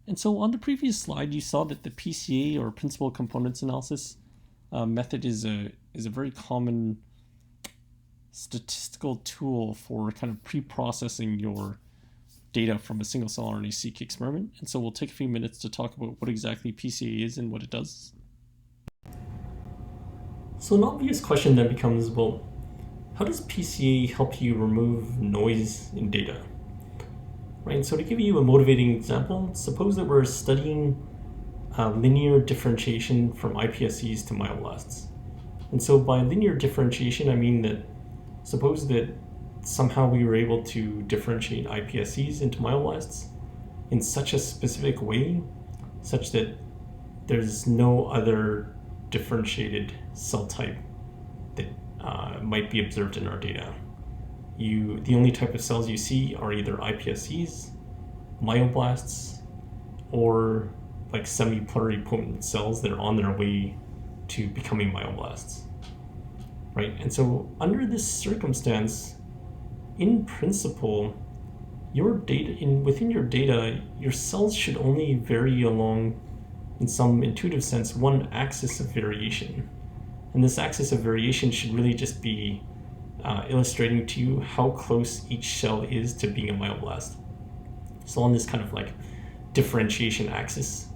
And so on the previous slide, you saw that the PCA, or principal components analysis method, is a very common statistical tool for kind of pre-processing your data from a single-cell RNA-seq experiment. And so we'll take a few minutes to talk about what exactly PCA is and what it does. So an obvious question then becomes, well, how does PCA help you remove noise in data? Right, so to give you a motivating example, suppose that we're studying linear differentiation from iPSCs to myoblasts. And so by linear differentiation, I mean that suppose that somehow we were able to differentiate iPSCs into myoblasts in such a specific way, such that there's no other differentiated cell type that might be observed in our data. The only type of cells you see are either iPSCs, myoblasts, or like semi-pluripotent cells that are on their way to becoming myoblasts. Right? And so under this circumstance, in principle, your data within your data, your cells should only vary along, in some intuitive sense, one axis of variation. And this axis of variation should really just be illustrating to you how close each cell is to being a myoblast. So on this kind of like differentiation axis,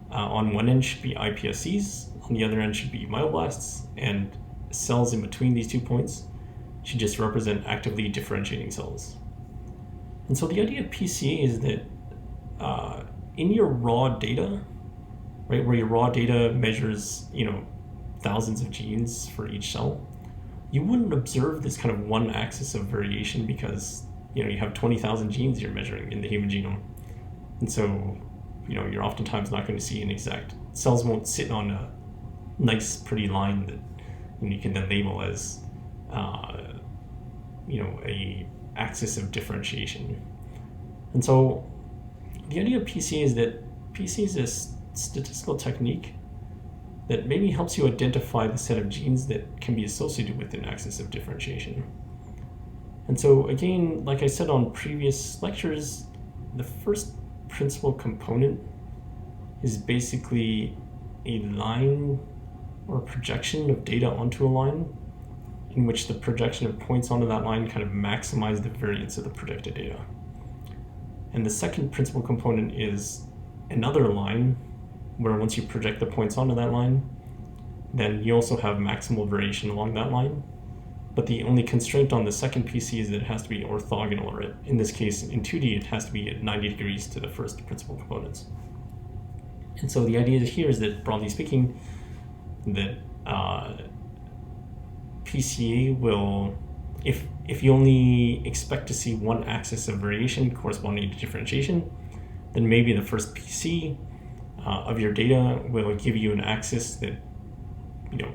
on one end should be iPSCs, on the other end should be myoblasts, and cells in between these 2 points should just represent actively differentiating cells. And so the idea of PCA is that in your raw data, right, where your raw data measures, thousands of genes for each cell, you wouldn't observe this kind of one axis of variation because, you have 20,000 genes you're measuring in the human genome. And so, you're oftentimes not going to see an exact, cells won't sit on a nice, pretty line that you can then label as, a axis of differentiation. And so the idea of PCA is that PCA is a statistical technique that maybe helps you identify the set of genes that can be associated with an axis of differentiation. And so again, like I said on previous lectures, the first principal component is basically a line or a projection of data onto a line in which the projection of points onto that line kind of maximize the variance of the projected data. And the second principal component is another line where once you project the points onto that line, then you also have maximal variation along that line. But the only constraint on the second PC is that it has to be orthogonal, or in this case, in 2D, it has to be at 90 degrees to the first principal components. And so the idea here is that, broadly speaking, that PCA will, if you only expect to see one axis of variation corresponding to differentiation, then maybe the first PC of your data will give you an axis that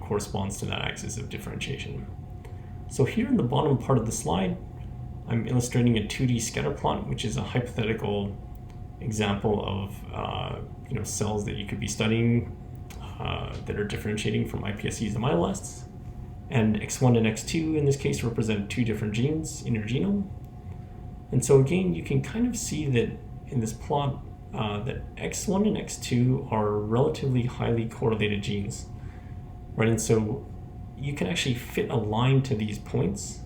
corresponds to that axis of differentiation. So here in the bottom part of the slide, I'm illustrating a 2D scatter plot, which is a hypothetical example of cells that you could be studying that are differentiating from iPSCs and myoblasts. And X1 and X2 in this case represent two different genes in your genome. And so again, you can kind of see that in this plot that X1 and X2 are relatively highly correlated genes, right? And so you can actually fit a line to these points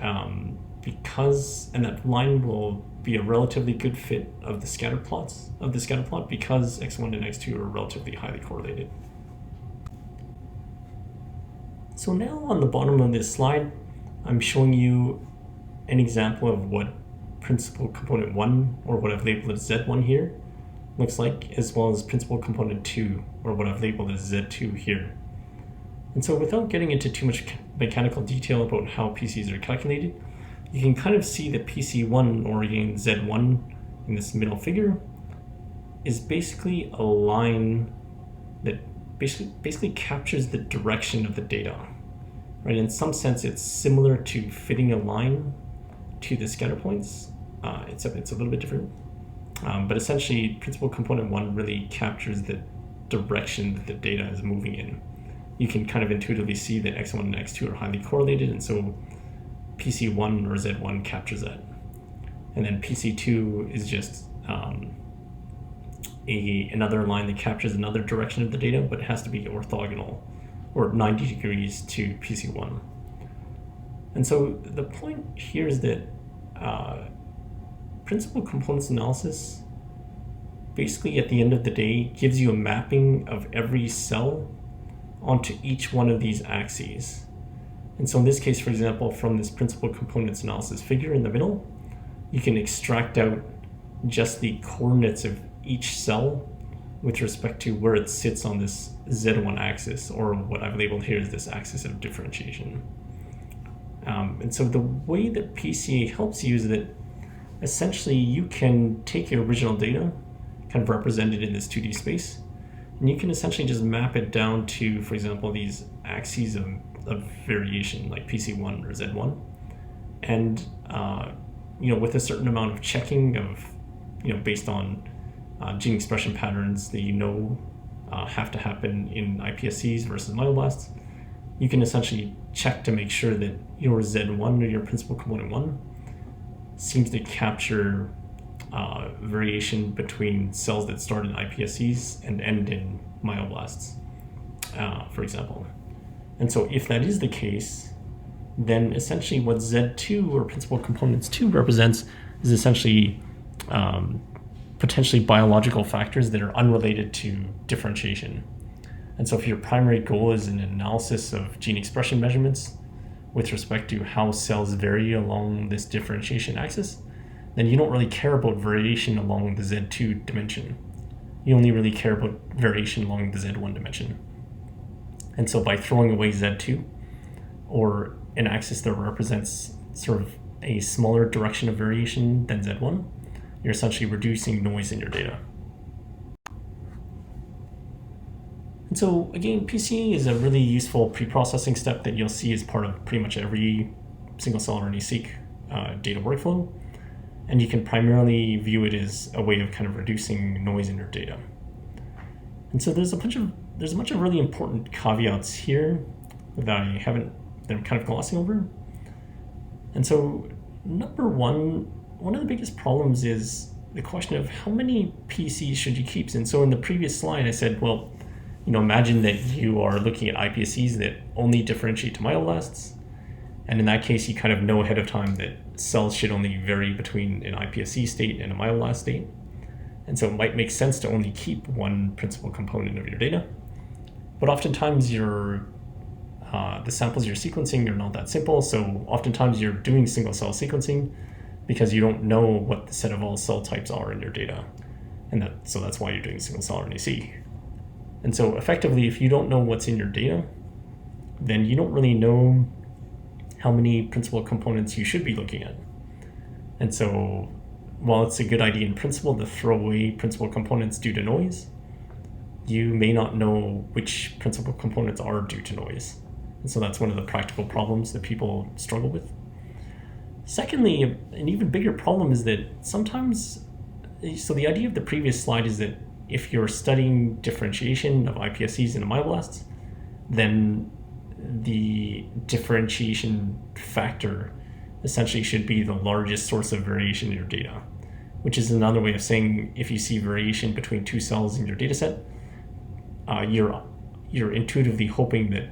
and that line will be a relatively good fit of the scatter plot because X1 and X2 are relatively highly correlated. So now on the bottom of this slide, I'm showing you an example of what principal component 1, or what I've labeled as Z1 here, looks like, as well as principal component 2, or what I've labeled as Z2 here. And so without getting into too much mechanical detail about how PCs are calculated, you can kind of see that PC1, or again Z1 in this middle figure, is basically a line that basically captures the direction of the data, right? In some sense, it's similar to fitting a line to the scatter points. It's a little bit different, but essentially, principal component 1 really captures the direction that the data is moving in. You can kind of intuitively see that X1 and X2 are highly correlated, and so PC1 or Z1 captures that. And then PC2 is just another line that captures another direction of the data, but it has to be orthogonal or 90 degrees to PC1. And so the point here is that principal components analysis basically at the end of the day gives you a mapping of every cell onto each one of these axes. And so in this case, for example, from this principal components analysis figure in the middle, you can extract out just the coordinates of each cell with respect to where it sits on this Z1 axis, or what I've labeled here is this axis of differentiation. And so the way that PCA helps you is that essentially you can take your original data, kind of represented in this 2D space, and you can essentially just map it down to, for example, these axes of variation like PC1 or Z1. And with a certain amount of checking of, based on gene expression patterns that have to happen in iPSCs versus myoblasts, you can essentially check to make sure that your Z1 or your principal component 1 seems to capture variation between cells that start in iPSCs and end in myoblasts, for example. And so if that is the case, then essentially what Z2 or principal components 2 represents is essentially potentially biological factors that are unrelated to differentiation. And so if your primary goal is an analysis of gene expression measurements with respect to how cells vary along this differentiation axis, then you don't really care about variation along the Z2 dimension. You only really care about variation along the Z1 dimension. And so by throwing away Z2, or an axis that represents sort of a smaller direction of variation than Z1, you're essentially reducing noise in your data. And so again, PCA is a really useful pre-processing step that you'll see as part of pretty much every single-cell RNA-seq data workflow. And you can primarily view it as a way of kind of reducing noise in your data. And so there's a bunch of really important caveats here that I'm kind of glossing over. And so number one of the biggest problems is the question of how many PCs should you keep. And so in the previous slide, I said, well, imagine that you are looking at iPSCs that only differentiate to myoblasts. And in that case, you kind of know ahead of time that cells should only vary between an iPSC state and a myoblast state. And so it might make sense to only keep one principal component of your data. But oftentimes the samples you're sequencing are not that simple. So oftentimes you're doing single cell sequencing because you don't know what the set of all cell types are in your data. And so that's why you're doing single cell RNA-seq. And so effectively, if you don't know what's in your data, then you don't really know how many principal components you should be looking at. And so while it's a good idea in principle to throw away principal components due to noise, you may not know which principal components are due to noise. And so that's one of the practical problems that people struggle with. Secondly, an even bigger problem is that sometimes, so the idea of the previous slide is that if you're studying differentiation of iPSCs and myoblasts, then the differentiation factor essentially should be the largest source of variation in your data, which is another way of saying if you see variation between two cells in your data set, you're intuitively hoping that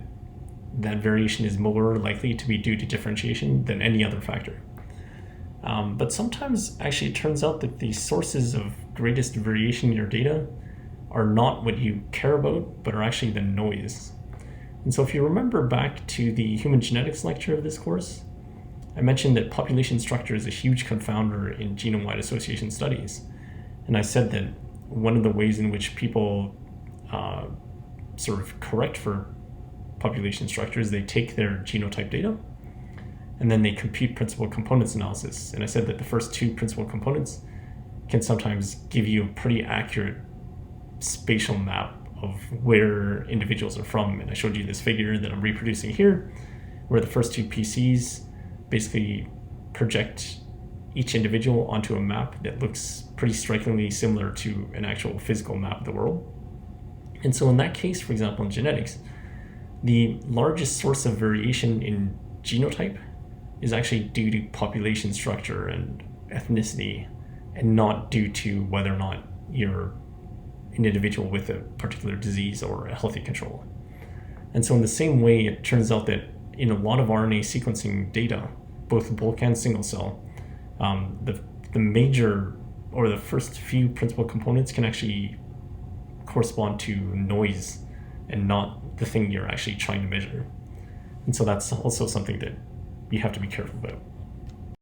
that variation is more likely to be due to differentiation than any other factor. But sometimes actually it turns out that the sources of greatest variation in your data are not what you care about, but are actually the noise. And so if you remember back to the human genetics lecture of this course, I mentioned that population structure is a huge confounder in genome-wide association studies. And I said that one of the ways in which people sort of correct for population structure is they take their genotype data and then they compute principal components analysis. And I said that the first two principal components can sometimes give you a pretty accurate spatial map of where individuals are from. And I showed you this figure that I'm reproducing here, where the first two PCs basically project each individual onto a map that looks pretty strikingly similar to an actual physical map of the world. And so in that case, for example, in genetics, the largest source of variation in genotype is actually due to population structure and ethnicity, and not due to whether or not you're an individual with a particular disease or a healthy control. And so in the same way, it turns out that in a lot of RNA sequencing data, both bulk and single cell, the major or the first few principal components can actually correspond to noise and not the thing you're actually trying to measure. And so that's also something that you have to be careful about.